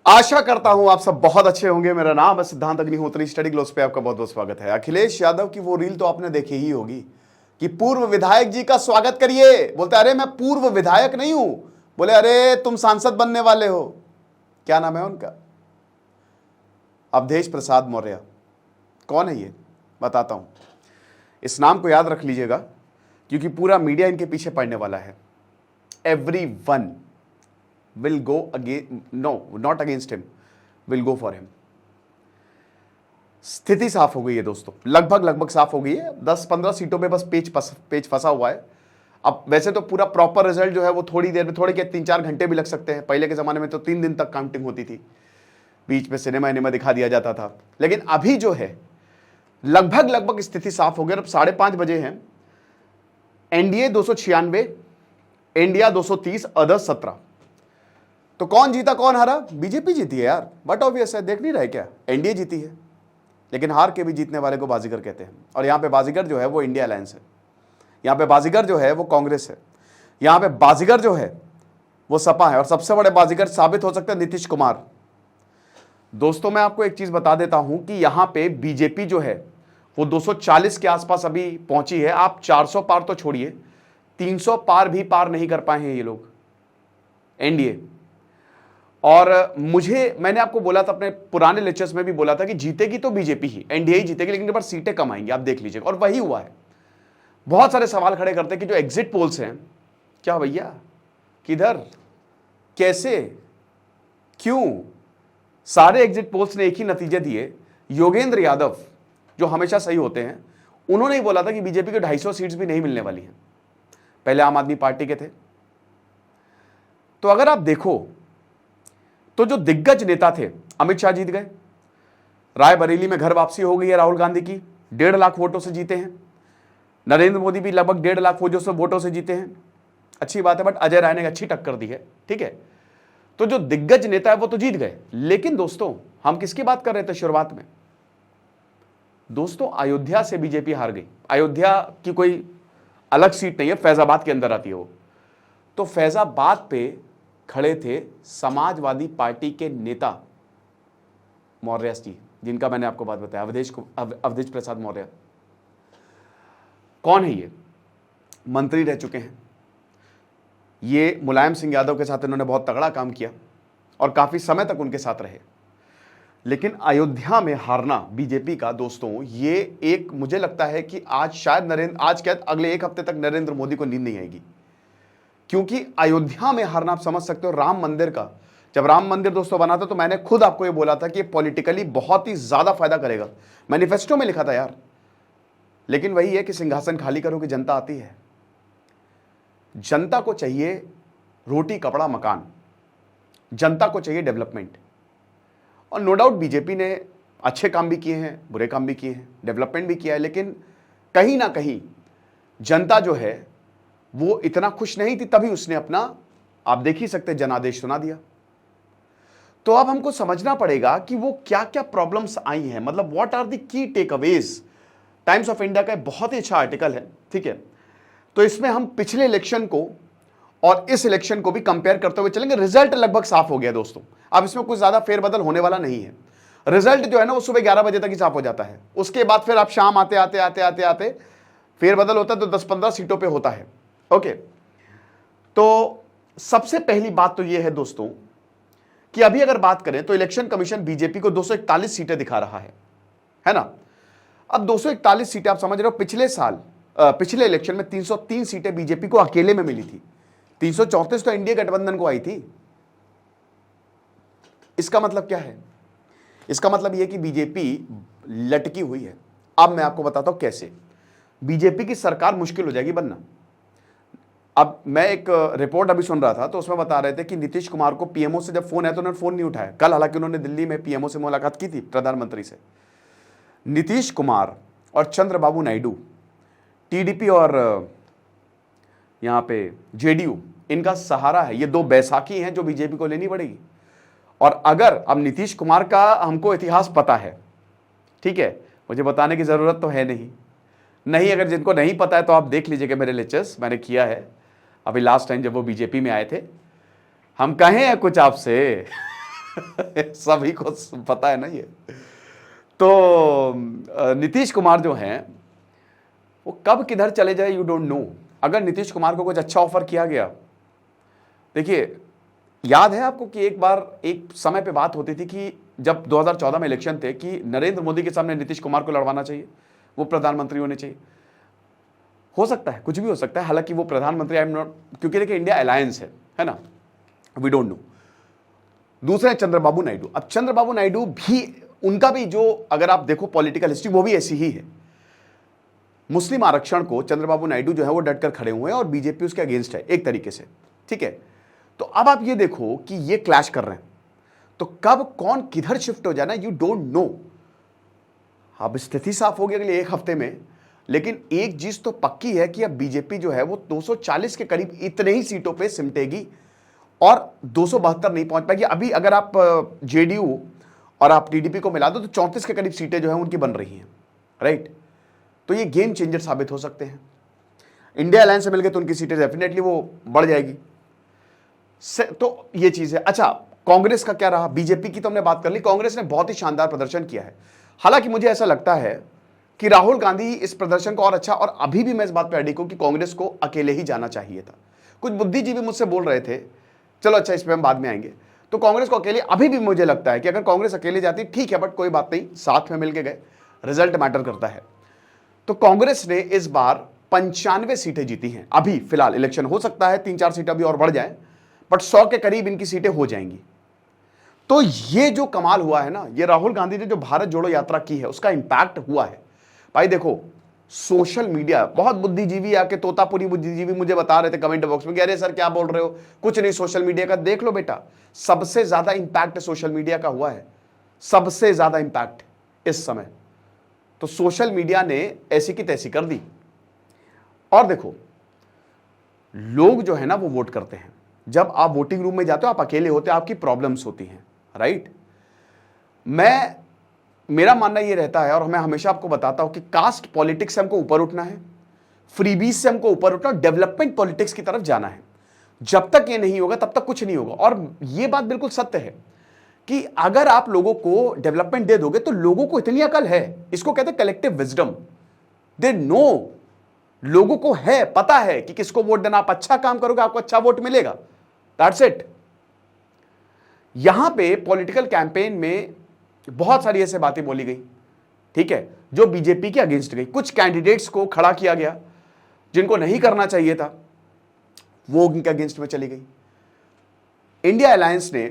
आशा करता हूं आप सब बहुत अच्छे होंगे। मेरा नाम है सिद्धांत अग्निहोत्री। स्टडी ग्लोस पे आपका बहुत बहुत स्वागत है। अखिलेश यादव की वो रील तो आपने देखी ही होगी कि पूर्व विधायक जी का स्वागत करिए। बोलते अरे मैं पूर्व विधायक नहीं हूं। बोले अरे तुम सांसद बनने वाले हो। क्या नाम है उनका? अवधेश प्रसाद मौर्य। कौन है ये? बताता हूं। इस नाम को याद रख लीजिएगा क्योंकि पूरा मीडिया इनके पीछे पड़ने वाला है। Everyone will go again, no, not against him, will go for him. स्थिति साफ हो गई है दोस्तों, लगभग साफ हो गई है। 10-15 सीटों पे बस पेच फंसा हुआ है। अब वैसे तो पूरा प्रॉपर रिजल्ट जो है वो थोड़ी देर में, थोड़े के 3-4 घंटे भी लग सकते हैं। पहले के जमाने में तो 3 दिन तक काउंटिंग होती थी, बीच में सिनेमा दिखा दिया जाता था। लेकिन अभी जो है लगभग स्थिति साफ हो गई। अब 5:30 बजे हैं। NDA 296, India 230, others 17। तो कौन जीता कौन हारा? बीजेपी जीती है यार, बट ऑब्वियस है। देख नहीं रहे क्या? एनडीए जीती है। लेकिन हार के भी जीतने वाले को बाजीगर कहते हैं। और यहां पे बाजीगर जो है वो इंडिया अलायंस है, यहां पे बाजीगर जो है वो कांग्रेस है, यहां पे बाजीगर जो है वो सपा है। और सबसे बड़े बाजीगर साबित हो सकते हैं नीतीश कुमार। दोस्तों मैं आपको एक चीज बता देता हूं कि यहां पे बीजेपी जो है वो 240 के आसपास अभी पहुंची है। आप 400 पार तो छोड़िए, 300 पार भी पार नहीं कर पाए हैं ये लोग, एनडीए। और मैंने आपको बोला था, अपने पुराने लेक्चर्स में भी बोला था कि जीतेगी तो बीजेपी ही, एनडीए ही जीतेगी, लेकिन बार सीटें कम आएंगी। आप देख लीजिएगा, और वही हुआ है। बहुत सारे सवाल खड़े करते हैं कि जो एग्जिट पोल्स हैं, क्या भैया किधर, कैसे, क्यों? सारे एग्जिट पोल्स ने एक ही नतीजे दिए। योगेंद्र यादव जो हमेशा सही होते हैं, उन्होंने ही बोला था कि बीजेपी को 250 सीट्स भी नहीं मिलने वाली हैं। पहले आम आदमी पार्टी के थे। तो अगर आप देखो तो जो दिग्गज नेता थे, अमित शाह जीत गए, रायबरेली में घर वापसी हो गई है राहुल गांधी की, 1.5 लाख वोटों से जीते हैं। नरेंद्र मोदी भी लगभग 1.5 लाख वोटों से जीते हैं। अच्छी बात है, बट अजय राय ने अच्छी टक्कर दी है, ठीक है। तो जो दिग्गज नेता है वो तो जीत गए। लेकिन दोस्तों हम किसकी बात कर रहे थे शुरुआत में? दोस्तों अयोध्या से बीजेपी हार गई। अयोध्या की कोई अलग सीट नहीं है, फैजाबाद के अंदर आती है वो। तो फैजाबाद पे खड़े थे समाजवादी पार्टी के नेता मौर्य जी, जिनका मैंने आपको बात बताया, अवधेश प्रसाद मौर्य। कौन है ये? मंत्री रह चुके हैं ये। मुलायम सिंह यादव के साथ इन्होंने बहुत तगड़ा काम किया और काफी समय तक उनके साथ रहे। लेकिन अयोध्या में हारना बीजेपी का, दोस्तों ये एक, मुझे लगता है कि आज शायद आज क्या अगले 1 हफ्ते तक नरेंद्र मोदी को नींद नहीं आएगी। क्योंकि अयोध्या में हारना, आप समझ सकते हो, राम मंदिर का। जब राम मंदिर दोस्तों बना था तो मैंने खुद आपको ये बोला था कि ये पॉलिटिकली बहुत ही ज्यादा फायदा करेगा। मैनिफेस्टो में लिखा था यार। लेकिन वही है कि सिंहासन खाली करो कि जनता आती है। जनता को चाहिए रोटी कपड़ा मकान, जनता को चाहिए डेवलपमेंट। और नो डाउट बीजेपी ने अच्छे काम भी किए हैं, बुरे काम भी किए हैं, डेवलपमेंट भी किया है। लेकिन कहीं ना कहीं जनता जो है वो इतना खुश नहीं थी, तभी उसने अपना, आप देख ही सकते, जनादेश सुना दिया। तो अब हमको समझना पड़ेगा कि वो क्या क्या प्रॉब्लम्स आई हैं, मतलब what are the key takeaways. Times of India का एक बहुत ही अच्छा आर्टिकल है, ठीक है। तो इसमें हम पिछले इलेक्शन को और इस इलेक्शन को भी कंपेयर करते हुए चलेंगे। रिजल्ट लगभग साफ हो गया दोस्तों। अब इसमें कुछ ज्यादा फेरबदल होने वाला नहीं है। रिजल्ट जो है ना वो सुबह 11 बजे तक ही साफ हो जाता है। उसके बाद फिर आप शाम आते आते आते आते आते फेरबदल होता है, तो 10-15 सीटों पे होता है। ओके, तो सबसे पहली बात तो यह है दोस्तों कि अभी अगर बात करें तो इलेक्शन कमीशन बीजेपी को 241 सीटें दिखा रहा है ना। अब 241 सीटें, आप समझ रहे हो, पिछले इलेक्शन में 303 सीटें बीजेपी को अकेले में मिली थी। 334 तो एनडीए गठबंधन को आई थी। इसका मतलब क्या है? इसका मतलब यह कि बीजेपी लटकी हुई है। अब मैं आपको बताता हूं कैसे बीजेपी की सरकार मुश्किल हो जाएगी बनना। अब मैं एक रिपोर्ट अभी सुन रहा था, तो उसमें बता रहे थे कि नीतीश कुमार को पीएमओ से जब फोन आया तो उन्होंने फोन नहीं उठाया। कल हालांकि उन्होंने दिल्ली में पीएमओ से मुलाकात की थी, प्रधानमंत्री से। नीतीश कुमार और चंद्रबाबू नायडू, टीडीपी और यहां पे जेडीयू, इनका सहारा है। ये 2 बैसाखी हैं जो बीजेपी को लेनी पड़ेगी। और अगर अब नीतीश कुमार का हमको इतिहास पता है, ठीक है, मुझे बताने की जरूरत तो है नहीं। अगर जिनको नहीं पता है तो आप देख लीजिएगा मेरे लेक्चर्स, मैंने किया है अभी लास्ट टाइम जब वो बीजेपी में आए थे। हम कहें हैं कुछ आपसे सभी को पता है ना ये। तो नीतीश कुमार जो हैं वो कब किधर चले जाए यू डोंट नो। अगर नीतीश कुमार को कुछ अच्छा ऑफर किया गया, देखिए याद है आपको कि एक बार एक समय पे बात होती थी कि जब 2014 में इलेक्शन थे कि नरेंद्र मोदी के सामने नीतीश कुमार को लड़वाना चाहिए, वो प्रधानमंत्री होने चाहिए। हो सकता है, कुछ भी हो सकता है, हालांकि वो प्रधानमंत्री आई एम नॉट, क्योंकि देखिए इंडिया अलायंस है ना, वी डोंट नो। दूसरे चंद्रबाबू नायडू। अब चंद्रबाबू नायडू भी, उनका भी जो अगर आप देखो पॉलिटिकल हिस्ट्री वो भी ऐसी ही है। मुस्लिम आरक्षण को चंद्रबाबू नायडू जो है वो डटकर खड़े हुए हैं और बीजेपी उसके अगेंस्ट है एक तरीके से, ठीक है। तो अब आप ये देखो कि ये क्लैश कर रहे हैं, तो कब कौन किधर शिफ्ट हो जाए ना यू डोंट नो। अब स्थिति साफ होगी अगले एक हफ्ते में, लेकिन एक चीज तो पक्की है कि अब बीजेपी जो है वो 240 के करीब इतने ही सीटों पे सिमटेगी और 272 नहीं पहुंच पाएगी। अभी अगर आप जेडीयू और आप टीडीपी को मिला दो तो 34 के करीब सीटें जो है उनकी बन रही हैं, राइट। तो ये गेम चेंजर साबित हो सकते हैं। इंडिया अलायंस से मिलकर तो उनकी सीटें डेफिनेटली वो बढ़ जाएगी। तो ये चीज है। अच्छा, कांग्रेस का क्या रहा? बीजेपी की तो हमने बात कर ली, कांग्रेस ने बहुत ही शानदार प्रदर्शन किया है। हालांकि मुझे ऐसा लगता है कि राहुल गांधी इस प्रदर्शन को और अच्छा, और अभी भी मैं इस बात पर अडिग हूं कि कांग्रेस को अकेले ही जाना चाहिए था। कुछ बुद्धिजीवी मुझसे बोल रहे थे, चलो अच्छा इस पर हम बाद में आएंगे। तो कांग्रेस को अकेले, अभी भी मुझे लगता है कि अगर कांग्रेस अकेले जाती ठीक है, बट कोई बात नहीं, साथ में मिलके गए, रिजल्ट मैटर करता है। तो कांग्रेस ने इस बार 95 सीटें जीती हैं। अभी फिलहाल इलेक्शन हो सकता है 3-4 सीटें अभी और बढ़ जाएं, बट 100 के करीब इनकी सीटें हो जाएंगी। तो ये जो कमाल हुआ है ना, ये राहुल गांधी ने जो भारत जोड़ो यात्रा की है उसका इंपैक्ट हुआ है। भाई देखो, सोशल मीडिया, बहुत बुद्धिजीवी आके, तोतापुरी बुद्धिजीवी मुझे बता रहे थे कमेंट बॉक्स में कि अरे सर क्या बोल रहे हो, कुछ नहीं सोशल मीडिया का। देख लो बेटा, सबसे ज्यादा इंपैक्ट सोशल मीडिया का हुआ है, सबसे ज्यादा इंपैक्ट इस समय। तो सोशल मीडिया ने ऐसी की तैसी कर दी। और देखो, लोग जो है ना वो वोट करते हैं। जब आप वोटिंग रूम में जाते हो, आप अकेले होते हो, आपकी प्रॉब्लम्स होती हैं, राइट। मेरा मानना ये रहता है और मैं हमेशा आपको बताता हूं कि कास्ट पॉलिटिक्स से हमको ऊपर उठना है, फ्रीबीज से हमको ऊपर उठना, डेवलपमेंट पॉलिटिक्स की तरफ जाना है। जब तक ये नहीं होगा तब तक कुछ नहीं होगा। और ये बात बिल्कुल सत्य है कि अगर आप लोगों को डेवलपमेंट दे दोगे तो लोगों को इतनी अकल है, इसको कहते हैं कलेक्टिव विजडम, दे नो, लोगों को है, पता है कि किसको वोट देना। आप अच्छा काम करोगे आपको अच्छा वोट मिलेगा, दैट्स इट। यहां पे पॉलिटिकल कैंपेन में बहुत सारी ऐसे बातें बोली गई, ठीक है, जो बीजेपी के अगेंस्ट गई। कुछ कैंडिडेट्स को खड़ा किया गया जिनको नहीं करना चाहिए था, वो उनके अगेंस्ट में चली गई। इंडिया अलायंस ने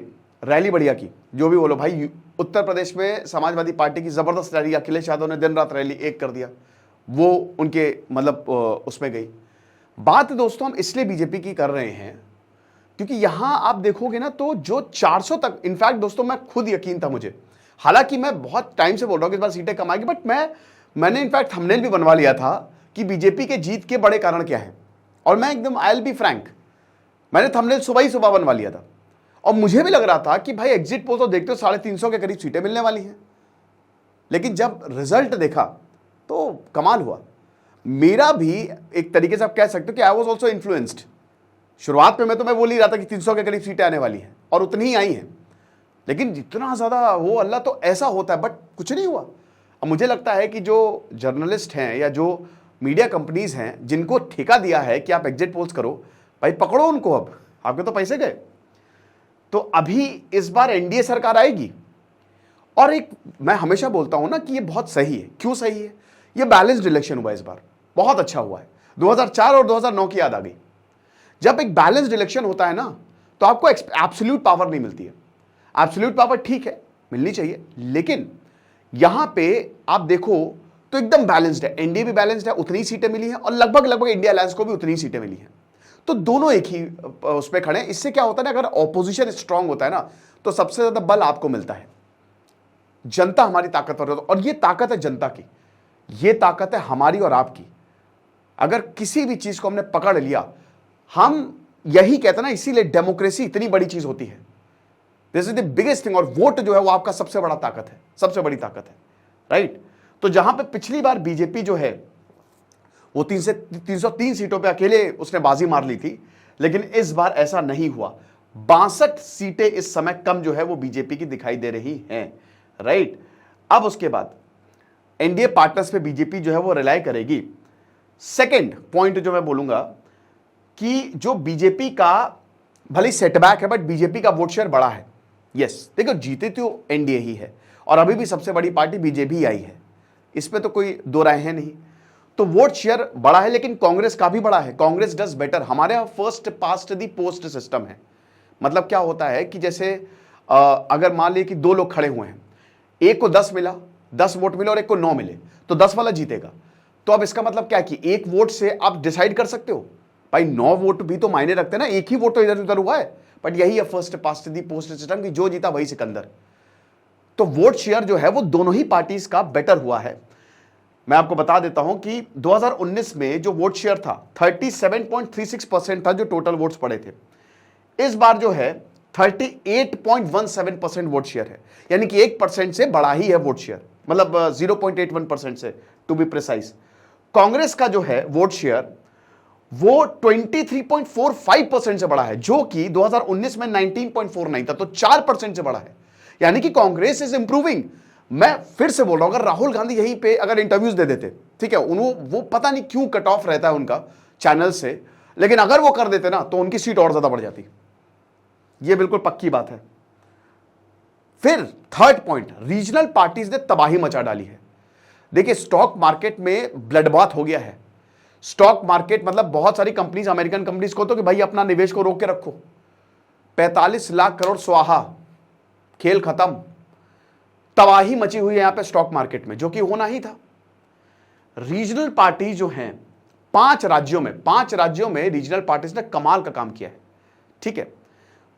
रैली बढ़िया की, जो भी बोलो भाई। उत्तर प्रदेश में समाजवादी पार्टी की जबरदस्त रैली, अखिलेश यादव ने दिन रात रैली एक कर दिया, वो उनके मतलब उसमें गई। बात दोस्तों हम इसलिए बीजेपी की कर रहे हैं क्योंकि यहां आप देखोगे ना तो जो 400 तक, इनफैक्ट दोस्तों मैं खुद यकीन था मुझे, हालांकि मैं बहुत टाइम से बोल रहा हूं कि इस बार सीटें कम आएगी, बट मैंने इनफैक्ट थंबनेल भी बनवा लिया था कि बीजेपी के जीत के बड़े कारण क्या है। और मैं एकदम आई विल बी फ्रैंक, मैंने थंबनेल सुबह ही सुबह बनवा लिया था और मुझे भी लग रहा था कि भाई एग्जिट पोल तो देखते हो 350 के करीब सीटें मिलने वाली हैं। लेकिन जब रिजल्ट देखा तो कमाल हुआ। मेरा भी एक तरीके से आप कह सकते हो कि आई वॉज ऑल्सो इन्फ्लुएंस्ड। शुरुआत में तो मैं बोल ही रहा था कि 300 के करीब सीटें आने वाली हैं और उतनी ही आई हैं, लेकिन जितना ज्यादा वो अल्लाह, तो ऐसा होता है, बट कुछ नहीं हुआ। अब मुझे लगता है कि जो जर्नलिस्ट हैं या जो मीडिया कंपनीज हैं जिनको ठेका दिया है कि आप एग्जिट पोल्स करो, भाई पकड़ो उनको, अब आपके तो पैसे गए। तो अभी इस बार एनडीए सरकार आएगी। और एक मैं हमेशा बोलता हूं ना कि ये बहुत सही है। क्यों सही है? ये बैलेंस्ड इलेक्शन हुआ इस बार, बहुत अच्छा हुआ है। 2004 और 2009 की याद आ गई। जब एक बैलेंस्ड इलेक्शन होता है ना तो आपको एब्सोल्यूट पावर नहीं मिलती है। एब्सोल्यूट पावर ठीक है, मिलनी चाहिए, लेकिन यहां पे आप देखो तो एकदम बैलेंस्ड है। एनडीए भी बैलेंस्ड है, उतनी सीटें मिली हैं, और लगभग इंडिया अलायंस को भी उतनी सीटें मिली हैं। तो दोनों एक ही उस पर खड़े हैं। इससे क्या होता है ना, अगर ऑपोजिशन स्ट्रांग होता है ना तो सबसे ज्यादा बल आपको मिलता है। जनता हमारी ताकतवर है, और ये ताकत है जनता की, ये ताकत है हमारी और आपकी। अगर किसी भी चीज को हमने पकड़ लिया, हम यही कहते हैं ना, इसीलिए डेमोक्रेसी इतनी बड़ी चीज होती है। This is the biggest thing. और वोट जो है वो आपका सबसे बड़ा ताकत है, सबसे बड़ी ताकत है, राइट। तो जहां पे पिछली बार बीजेपी जो है वो 303 सीटों पे अकेले उसने बाजी मार ली थी, लेकिन इस बार ऐसा नहीं हुआ। 62 सीटें इस समय कम जो है वो बीजेपी की दिखाई दे रही हैं, राइट। अब उसके बाद एनडीए पार्टनर्स पे बीजेपी जो है वो रिलाई करेगी। सेकंड पॉइंट जो मैं बोलूंगा कि जो बीजेपी का भले सेटबैक है बट बीजेपी का वोट शेयर बड़ा है। यस, देखो जीते तो एनडीए ही है और अभी भी सबसे बड़ी पार्टी बीजेपी आई है, इस पे तो कोई दो राय है नहीं। तो वोट शेयर बड़ा है लेकिन कांग्रेस का भी बड़ा है। Congress does better. हमारे यहां फर्स्ट पास्ट दी पोस्ट सिस्टम है। मतलब क्या होता है कि जैसे अगर मान लीजिए कि दो लोग खड़े हुए हैं, एक को 10 मिला, 10 वोट मिले और एक को 9 मिले, तो 10 वाला जीतेगा। तो अब इसका मतलब क्या कि एक वोट से आप डिसाइड कर सकते हो भाई, 9 वोट भी तो मायने रखते हैं ना, एक ही वोट तो इधर उधर हुआ है। बट यही है फर्स्ट पास्ट दी पोस्ट सिस्टम की जो जीता वही सिकंदर। तो वोट शेयर जो है वो दोनों ही पार्टीज का बेटर हुआ है। मैं आपको बता देता हूं कि 2019 में जो वोट शेयर था 37.36% था जो टोटल वोट्स पड़े थे। इस बार जो है 38.17% वोट शेयर है, यानी कि 1% से बढ़ा ही है वोट शेयर, मतलब 0.81% से टू बी प्रिसाइज। कांग्रेस का जो है वोट शेयर वो 23.45% से बढ़ा है, जो कि 2019 में 19.49 था, तो 4% से बढ़ा है। यानी कि कांग्रेस इज इंप्रूविंग। मैं फिर से बोल रहा हूं, अगर राहुल गांधी यहीं पे अगर इंटरव्यूज दे देते, ठीक है, वो पता नहीं क्यों कट ऑफ रहता है उनका चैनल से, लेकिन अगर वो कर देते ना तो उनकी सीट और ज्यादा बढ़ जाती। ये बिल्कुल पक्की बात है। फिर थर्ड पॉइंट, रीजनल पार्टीज ने तबाही मचा डाली है। देखिए स्टॉक मार्केट में ब्लडबाथ हो गया है। स्टॉक मार्केट मतलब बहुत सारी कंपनीज, अमेरिकन कंपनीज को तो कि भाई अपना निवेश को रोक के रखो, 45 लाख करोड़ स्वाहा, खेल खत्म। तबाही मची हुई है यहां पे स्टॉक मार्केट में, जो कि होना ही था। रीजनल पार्टी जो हैं 5 राज्यों में रीजनल पार्टीज ने कमाल का काम किया है, ठीक है।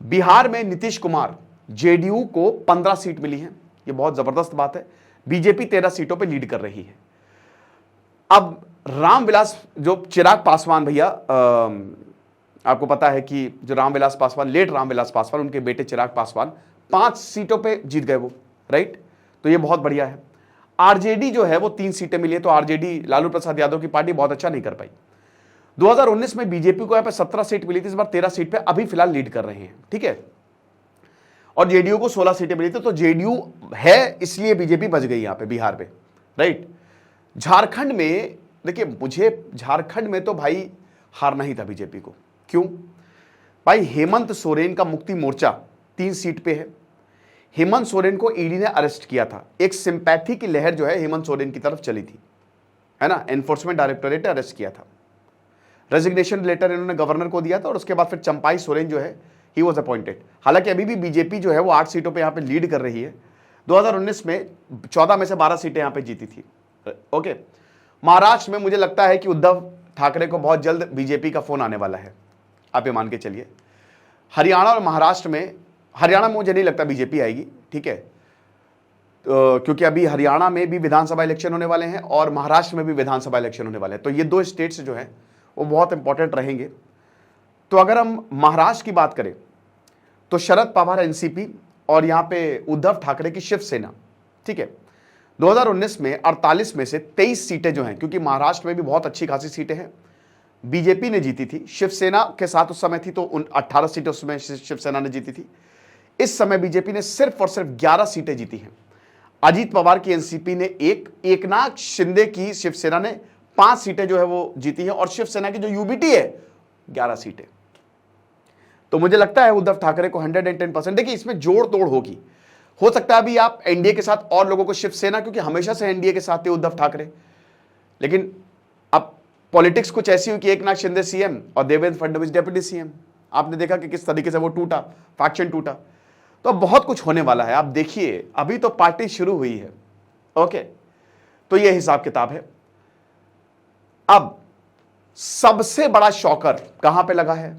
बिहार में नीतीश कुमार, जेडीयू को 15 सीट मिली हैं, यह बहुत जबरदस्त बात है। बीजेपी 13 सीटों पे लीड कर रही है। अब रामविलास, जो चिराग पासवान भैया, आपको पता है कि जो रामविलास पासवान, लेट रामविलास पासवान, उनके बेटे चिराग पासवान 5 सीटों पे जीत गए वो, राइट। तो ये बहुत बढ़िया है। आरजेडी जो है वो 3 सीटें मिली है, तो आरजेडी लालू प्रसाद यादव की पार्टी बहुत अच्छा नहीं कर पाई। 2019 में बीजेपी को यहां पे 17 सीट मिली थी, इस बार 13 सीट पे अभी फिलहाल लीड कर रहे हैं, ठीक है। और जेडीयू को 16 सीटें मिली थी, तो जेडीयू है इसलिए बीजेपी बच गई यहां पे बिहार पे, राइट। झारखंड में देखिए, मुझे झारखंड में तो भाई हारना ही था बीजेपी को। क्यों भाई? हेमंत सोरेन का मुक्ति मोर्चा 3 सीट पे है। हेमंत सोरेन को ईडी ने अरेस्ट किया था। एक सिंपैथी की लहर जो है हेमंत सोरेन की तरफ चली थी, है ना। एनफोर्समेंट डायरेक्टोरेट ने अरेस्ट किया था। रेजिग्नेशन लेटर इन्होंने गवर्नर को दिया था और उसके बाद फिर चंपाई सोरेन जो है ही वॉज अपॉइंटेड। हालांकि अभी भी बीजेपी जो है वो 8 सीटों पे यहाँ पे लीड कर रही है। 2019 में 14 में से 12 सीटें यहाँ पे जीती थी, ओके। महाराष्ट्र में मुझे लगता है कि उद्धव ठाकरे को बहुत जल्द बीजेपी का फोन आने वाला है, आप ये मान के चलिए। हरियाणा और महाराष्ट्र में, हरियाणा में मुझे नहीं लगता बीजेपी आएगी, ठीक है, क्योंकि अभी हरियाणा में भी विधानसभा इलेक्शन होने वाले हैं और महाराष्ट्र में भी विधानसभा इलेक्शन होने वाले हैं, तो ये 2 स्टेट्स जो हैं वो बहुत इंपॉर्टेंट रहेंगे। तो अगर हम महाराष्ट्र की बात करें तो शरद पवार एनसीपी और यहां पे उद्धव ठाकरे की शिवसेना, ठीक है। 2019 में 48 में से 23 सीटें जो हैं, क्योंकि महाराष्ट्र में भी बहुत अच्छी खासी सीटें हैं, बीजेपी ने जीती थी। शिवसेना के साथ उस समय थी तो 18 सीटें उसमें शिवसेना ने जीती थी। इस समय बीजेपी ने सिर्फ और सिर्फ 11 सीटें जीती हैं। अजीत पवार की एनसीपी ने एकनाथ शिंदे की शिवसेना ने 5 सीटें जो है वो जीती हैं और शिवसेना की जो यूबीटी है 11 सीटें। तो मुझे लगता है उद्धव ठाकरे को 110%, देखिए इसमें जोड़ तोड़ होगी। हो सकता है अभी आप एनडीए के साथ और लोगों को, शिवसेना क्योंकि हमेशा से एनडीए के साथ थे उद्धव ठाकरे, लेकिन अब पॉलिटिक्स कुछ ऐसी हुई कि एकनाथ शिंदे सीएम और देवेंद्र फडणवीस डेप्यूटी सीएम। आपने देखा कि किस तरीके से वो टूटा, फैक्शन टूटा। तो अब बहुत कुछ होने वाला है, आप देखिए, अभी तो पार्टी शुरू हुई है, ओके। तो ये हिसाब किताब है। अब सबसे बड़ा शॉकर कहां पे लगा है?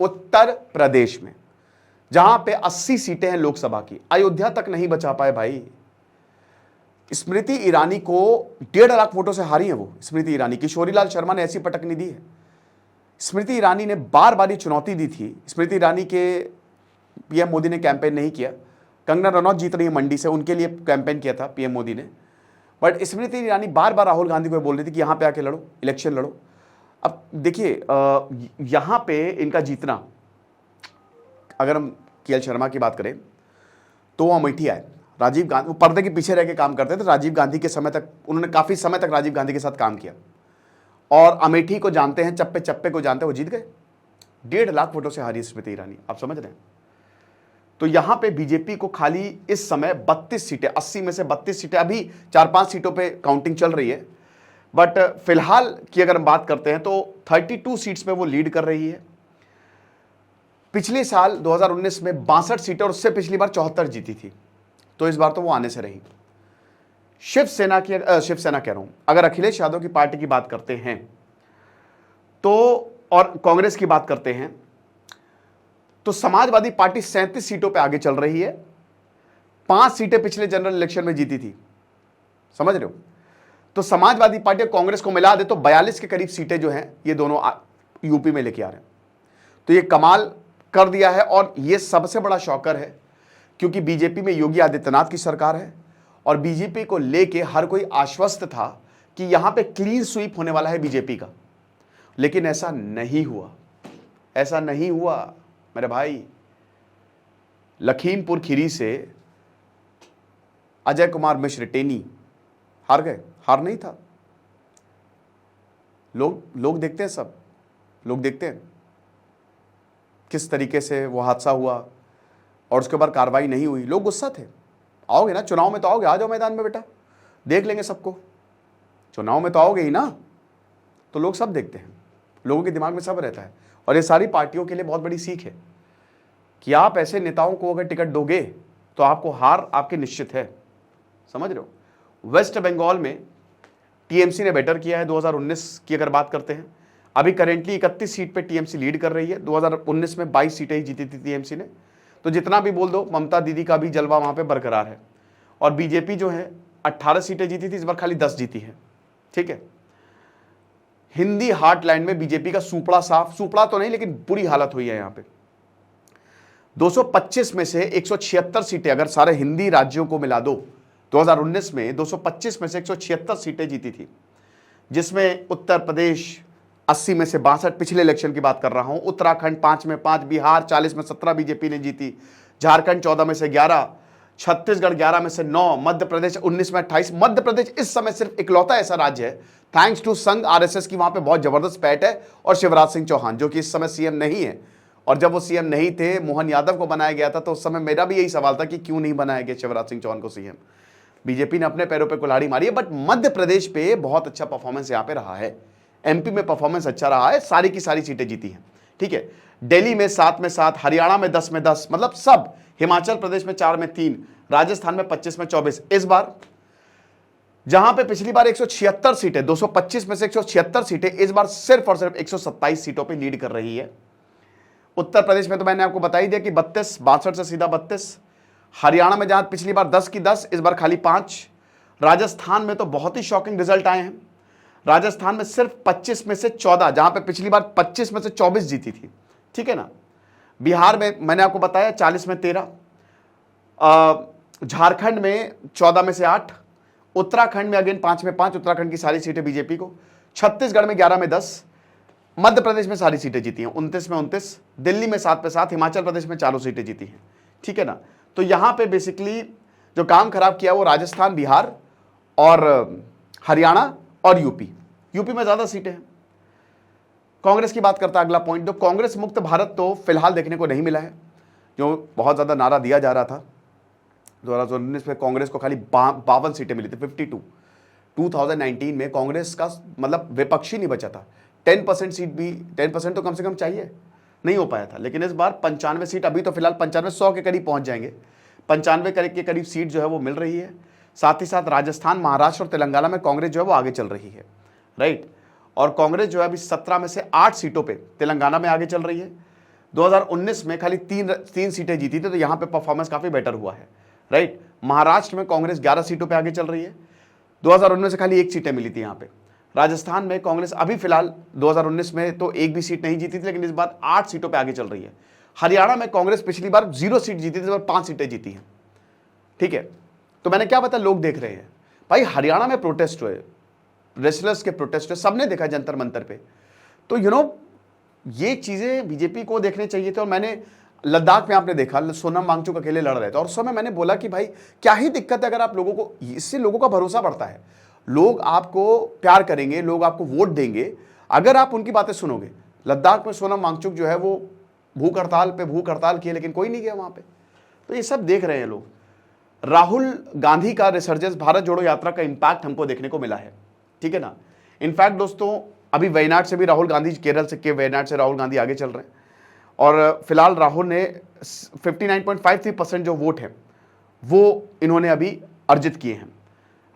उत्तर प्रदेश में, जहां पे 80 सीटें हैं लोकसभा की। अयोध्या तक नहीं बचा पाए भाई। स्मृति ईरानी को 1.5 लाख वोटों से हारी है वो। स्मृति ईरानी, किशोरीलाल शर्मा ने ऐसी पटकनी दी है। स्मृति ईरानी ने बार बार चुनौती दी थी। स्मृति ईरानी के पीएम मोदी ने कैंपेन नहीं किया। कंगना रनौत जीत रही है मंडी से, उनके लिए कैंपेन किया था पीएम मोदी ने। बट स्मृति ईरानी बार बार राहुल गांधी को बोल रही थी कि यहां पे आके लड़ो, इलेक्शन लड़ो। अब देखिए यहां पे इनका जीतना अगर हम के.एल. शर्मा की बात करें तो वो अमेठी आए, राजीव गांधी, वो पर्दे के पीछे रह के काम करते थे, राजीव गांधी के समय तक उन्होंने काफ़ी समय तक राजीव गांधी के साथ काम किया, और अमेठी को जानते हैं, चप्पे चप्पे को जानते हैं, वो जीत गए। 1.5 लाख वोटों से हारी स्मृति ईरानी, आप समझ रहे हैं। तो यहां पे बीजेपी को खाली इस समय 32 सीटें, 80 में से 32 सीटें, अभी 4-5 सीटों पे काउंटिंग चल रही है, बट फिलहाल की अगर हम बात करते हैं तो 32 सीट्स में वो लीड कर रही है। पिछले साल 2019 में 62 सीटें और उससे पिछली बार 74 जीती थी, तो इस बार तो वो आने से रही। शिवसेना कह रहा हूं, अगर अखिलेश यादव की पार्टी की बात करते हैं तो, और कांग्रेस की बात करते हैं तो समाजवादी पार्टी 37 सीटों पे आगे चल रही है। 5 सीटें पिछले जनरल इलेक्शन में जीती थी, समझ रहे हो। तो समाजवादी पार्टी और कांग्रेस को मिला दे तो 42 के करीब सीटें जो हैं ये दोनों यूपी में लेके आ रहे हैं। तो ये कमाल कर दिया है, और ये सबसे बड़ा शॉकर है क्योंकि बीजेपी में योगी आदित्यनाथ की सरकार है और बीजेपी को लेके हर कोई आश्वस्त था कि यहां पे क्लीन स्वीप होने वाला है बीजेपी का, लेकिन ऐसा नहीं हुआ, ऐसा नहीं हुआ मेरे भाई। लखीमपुर खीरी से अजय कुमार मिश्र टेनी हार गए, हार नहीं था। लोग देखते हैं, सब लोग देखते हैं किस तरीके से वो हादसा हुआ और उसके बाद कार्रवाई नहीं हुई, लोग गुस्सा थे। आओगे ना चुनाव में, तो आओगे, आ जाओ मैदान में बेटा, देख लेंगे सबको। चुनाव में तो आओगे ही ना, तो लोग सब देखते हैं, लोगों के दिमाग में सब रहता है। और ये सारी पार्टियों के लिए बहुत बड़ी सीख है कि आप ऐसे नेताओं को अगर टिकट दोगे तो आपको हार आपके निश्चित है, समझ रहे हो। वेस्ट बंगाल में टीएमसी ने बेटर किया है 2019 की अगर बात करते हैं। अभी करेंटली 31 सीट पे टीएमसी लीड कर रही है। 2019 में 22 सीटें ही जीती थी टीएमसी ने। तो जितना भी बोल दो, ममता दीदी का भी जलवा वहां पे बरकरार है। और बीजेपी जो है 18 सीटें जीती थी, इस बार खाली 10 जीती है, ठीक है। हिंदी हार्टलैंड में बीजेपी का सूपड़ा साफ, सूपड़ा तो नहीं लेकिन बुरी हालत हुई है यहां पे। 225 में से 176 सीटें अगर सारे हिंदी राज्यों को मिला दो, 2019 में 225 में से 176 सीटें जीती थी, जिसमें उत्तर प्रदेश 80 में से 62, पिछले इलेक्शन की बात कर रहा हूं, उत्तराखंड 5 में 5, बिहार 40 में 17 बीजेपी ने जीती, झारखंड 14 में से 11, छत्तीसगढ़ 11 में से 9, मध्य प्रदेश 19 में 28। मध्य प्रदेश इस समय सिर्फ इकलौता ऐसा राज्य है, थैंक्स टू संघ आरएसएस की वहां पे बहुत जबरदस्त पैठ है, और शिवराज सिंह चौहान जो कि इस समय सीएम नहीं है। और जब वो सीएम नहीं थे, मोहन यादव को बनाया गया था, तो उस समय मेरा भी यही सवाल था कि क्यों नहीं बनाया गया शिवराज सिंह चौहान को सीएम। बीजेपी ने अपने पैरों पे कुल्हाड़ी मारी है, बट मध्य प्रदेश पे बहुत अच्छा परफॉर्मेंस यहाँ पे रहा है। एमपी में परफॉर्मेंस अच्छा रहा है, सारी की सारी सीटें जीती हैं, ठीक है। दिल्ली में 7 में 7, हरियाणा में 10 में 10, मतलब सब, हिमाचल प्रदेश में 4 में 3, राजस्थान में 25 में 24। इस बार जहां पे पिछली बार 176 सीटें, 225 में से 176 सीटें, इस बार सिर्फ और सिर्फ 127 सीटों पे लीड कर रही है। उत्तर प्रदेश में तो मैंने आपको बता ही दिया कि 32, 62 से सीधा 32। हरियाणा में जहां पिछली बार 10 की 10, इस बार खाली 5। राजस्थान में तो बहुत ही शॉकिंग रिजल्ट आए हैं। राजस्थान में सिर्फ 25 में से 14, जहां पे पिछली बार 25 में से 24 जीती थी, ठीक है ना। बिहार में मैंने आपको बताया 40 में 13, झारखंड में 14 में से 8, उत्तराखंड में अगेन 5 में 5, उत्तराखंड की सारी सीटें बीजेपी को, छत्तीसगढ़ में 11 में 10, मध्य प्रदेश में सारी सीटें जीती हैं 29 में 29, दिल्ली में 7 पे 7, हिमाचल प्रदेश में चारों सीटें जीती हैं, ठीक है ना। तो यहां पे बेसिकली जो काम खराब किया वो राजस्थान, बिहार और हरियाणा और यूपी में ज्यादा सीटें हैं। कांग्रेस की बात करता है अगला पॉइंट, तो कांग्रेस मुक्त भारत तो फिलहाल देखने को नहीं मिला है, जो बहुत ज्यादा नारा दिया जा रहा था। 2019 में कांग्रेस को खाली 52 सीटें मिली थी, 52। 2019 में कांग्रेस का मतलब विपक्षी नहीं बचा था, 10% सीट भी, 10% तो कम से कम चाहिए, नहीं हो पाया था। लेकिन इस बार 95 सीट, अभी तो फिलहाल 95, 100 के करीब पहुंच जाएंगे, 95 के करीब सीट जो है वो मिल रही है। साथ ही साथ राजस्थान, महाराष्ट्र और तेलंगाना में कांग्रेस जो है वो आगे चल रही है, राइट। और कांग्रेस जो है अभी 17 में से 8 सीटों पे तेलंगाना में आगे चल रही है। 2019 में खाली 3 सीटें जीती थी, तो यहां पे परफॉर्मेंस काफी बेटर हुआ है, राइट। महाराष्ट्र में कांग्रेस 11 सीटों पे आगे चल रही है, 2019 से खाली 1 सीटें मिली थी यहां पे। राजस्थान में कांग्रेस अभी फिलहाल 2019 में तो 1 भी सीट नहीं जीती थी, लेकिन इस बार 8 सीटों पे आगे चल रही है। हरियाणा में कांग्रेस पिछली बार 0 सीट जीती थी, इस बार 5 सीटें जीती हैं, ठीक है। तो मैंने क्या बताया, लोग देख रहे हैं भाई, हरियाणा में प्रोटेस्ट हुए, रेसलर्स के प्रोटेस्ट हुए, सबने देखा जंतर मंतर पे। तो ये चीजें बीजेपी को देखने चाहिए थे। और मैंने लद्दाख में आपने देखा सोनम वांगचुक अकेले लड़ रहे थे और उस समय मैंने बोला कि भाई क्या ही दिक्कत है अगर आप लोगों को, इससे लोगों का भरोसा बढ़ता है, लोग आपको प्यार करेंगे, लोग आपको वोट देंगे अगर आप उनकी बातें सुनोगे। लद्दाख में सोनम वांगचुक जो है वो भूख हड़ताल की, लेकिन कोई नहीं गया वहां पे। तो ये सब देख रहे हैं लोग। राहुल गांधी का रिसर्जेंस, भारत जोड़ो यात्रा का इंपैक्ट हमको देखने को मिला है, ठीक है ना। इनफैक्ट दोस्तों अभी वायनाड से भी राहुल गांधी, केरल से के वायनाड से राहुल गांधी आगे चल रहे हैं और फिलहाल राहुल ने 59.53% जो वोट है वो इन्होंने अभी अर्जित किए हैं।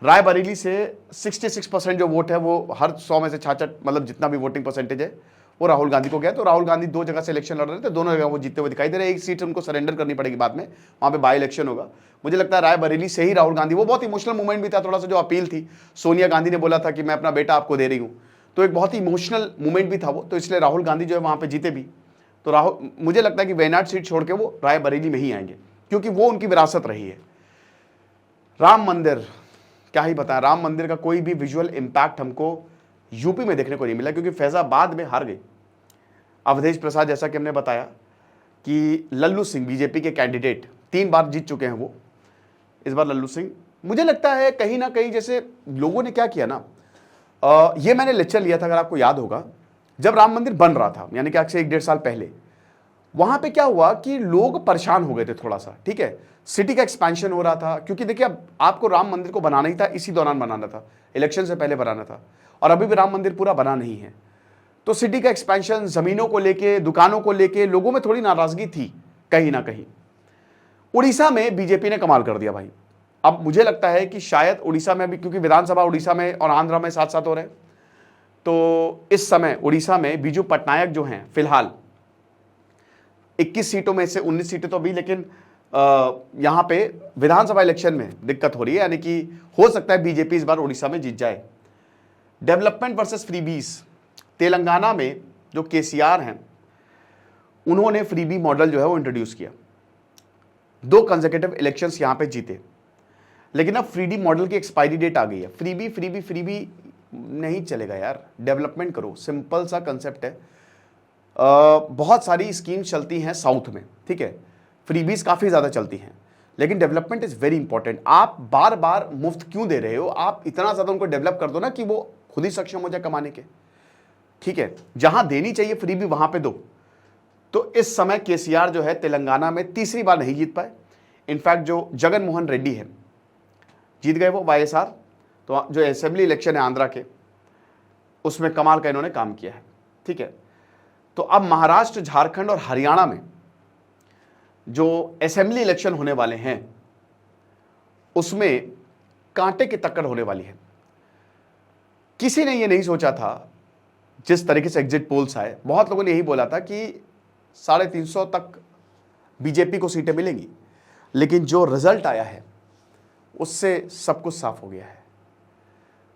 रायबरेली से 66% जो वोट है वो हर 100 में से 66, मतलब जितना भी वोटिंग परसेंटेज है वो राहुल गांधी को गया। तो राहुल गांधी 2 जगह से इलेक्शन लड़ रहे थे, दोनों जगह वो जीतते हुए दिखाई दे रहे हैं। एक सीट उनको सरेंडर करनी पड़ेगी बाद में, वहां पे बाई इलेक्शन होगा। मुझे लगता है रायबरेली से ही राहुल गांधी, वो बहुत इमोशनल मूवमेंट भी था, थोड़ा सा जो अपील थी, सोनिया गांधी ने बोला था कि मैं अपना बेटा आपको दे रही हूं, तो एक बहुत ही इमोशनल मूवमेंट भी था वो, तो इसलिए राहुल गांधी जो है वहां पर जीते भी। तो राहुल, मुझे लगता है कि वायनाड सीट छोड़ के वो रायबरेली में ही आएंगे क्योंकि वो उनकी विरासत रही है। राम मंदिर, क्या ही बताएं, राम मंदिर का कोई भी विजुअल इंपैक्ट हमको यूपी में देखने को नहीं मिला क्योंकि फैजाबाद में हार गई अवधेश प्रसाद। जैसा कि हमने बताया कि लल्लू सिंह बीजेपी के कैंडिडेट 3 बार जीत चुके हैं वो, इस बार लल्लू सिंह, मुझे लगता है कहीं ना कहीं जैसे लोगों ने क्या किया ना, ये मैंने लेक्चर लिया था अगर आपको याद होगा, जब राम मंदिर बन रहा था यानी कि आज से 1-1.5 साल पहले, वहां पे क्या हुआ कि लोग परेशान हो गए थे थोड़ा सा, ठीक है। सिटी का एक्सपेंशन हो रहा था क्योंकि देखिए अब आपको राम मंदिर को बनाना ही था, इसी दौरान बनाना था, इलेक्शन से पहले बनाना था, और अभी भी राम मंदिर पूरा बना नहीं है। तो सिटी का एक्सपेंशन, जमीनों को लेके, दुकानों को लेके लोगों में थोड़ी नाराजगी थी कहीं ना कहीं। उड़ीसा में बीजेपी ने कमाल कर दिया भाई। अब मुझे लगता है कि शायद उड़ीसा में भी, क्योंकि विधानसभा उड़ीसा में और आंध्र में साथ साथ हो रहे हैं, तो इस समय उड़ीसा में बीजू पटनायक जो हैं फिलहाल 21 सीटों में से 19 सीटें तो अभी, लेकिन यहां पे विधानसभा इलेक्शन में दिक्कत हो रही है, यानी कि हो सकता है बीजेपी इस बार उड़ीसा में जीत जाए। डेवलपमेंट वर्सेस फ्रीबीज, तेलंगाना में जो केसीआर हैं उन्होंने फ्रीबी मॉडल जो है वो इंट्रोड्यूस किया, 2 कंसेक्यूटिव इलेक्शंस यहां पे जीते, लेकिन अब फ्रीडी मॉडल की एक्सपायरी डेट आ गई है। फ्रीबी नहीं चलेगा यार, डेवलपमेंट करो, सिंपल सा कंसेप्ट है। बहुत सारी स्कीम्स चलती हैं साउथ में, ठीक है, फ्रीबीज काफी ज्यादा चलती हैं, लेकिन डेवलपमेंट इज वेरी इंपॉर्टेंट। आप बार बार मुफ्त क्यों दे रहे हो, आप इतना ज्यादा उनको डेवलप कर दो ना कि वो खुद ही सक्षम हो जाए कमाने के, ठीक है। जहां देनी चाहिए फ्रीबी वहां पे दो। तो इस समय केसीआर जो है तेलंगाना में तीसरी बार नहीं जीत पाए। इनफैक्ट जो जगन मोहन रेड्डी है जीत गए वो वाईएसआर, तो जो असेंबली इलेक्शन है आंध्रा के, उसमें कमाल का इन्होंने काम किया है, ठीक है। तो अब महाराष्ट्र, झारखंड और हरियाणा में जो असेंबली इलेक्शन होने वाले हैं उसमें कांटे की टक्कर होने वाली है। किसी ने ये नहीं सोचा था, जिस तरीके से एग्जिट पोल्स आए, बहुत लोगों ने यही बोला था कि 350 तक बीजेपी को सीटें मिलेंगी, लेकिन जो रिजल्ट आया है उससे सब कुछ साफ हो गया है।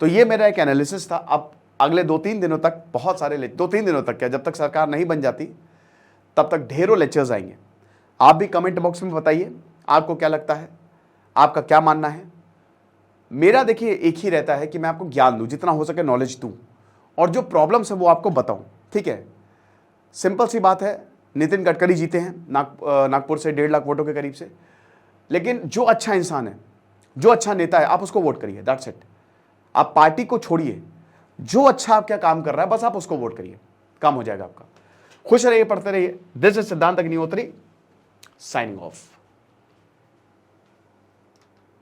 तो ये मेरा एक एनालिसिस था। अब अगले 2-3 दिनों तक बहुत सारे 2-3 दिनों तक क्या, जब तक सरकार नहीं बन जाती तब तक ढेरों लेक्चर्स आएंगे। आप भी कमेंट बॉक्स में बताइए आपको क्या लगता है, आपका क्या मानना है। मेरा देखिए एक ही रहता है कि मैं आपको ज्ञान दूं, जितना हो सके नॉलेज दूं, और जो प्रॉब्लम्स है वो आपको बताऊं, ठीक है। सिंपल सी बात है, नितिन गडकरी जीते हैं नागपुर से 1.5 लाख वोटों के करीब से, लेकिन जो अच्छा इंसान है, जो अच्छा नेता है, आप उसको वोट करिए, दैट्स इट। आप पार्टी को छोड़िए, जो अच्छा आप क्या काम कर रहा है बस आप उसको वोट करिए, काम हो जाएगा आपका। खुश रहिए, पढ़ते रहिए। दिस इज सिद्धांत अग्निहोत्री, साइनिंग ऑफ।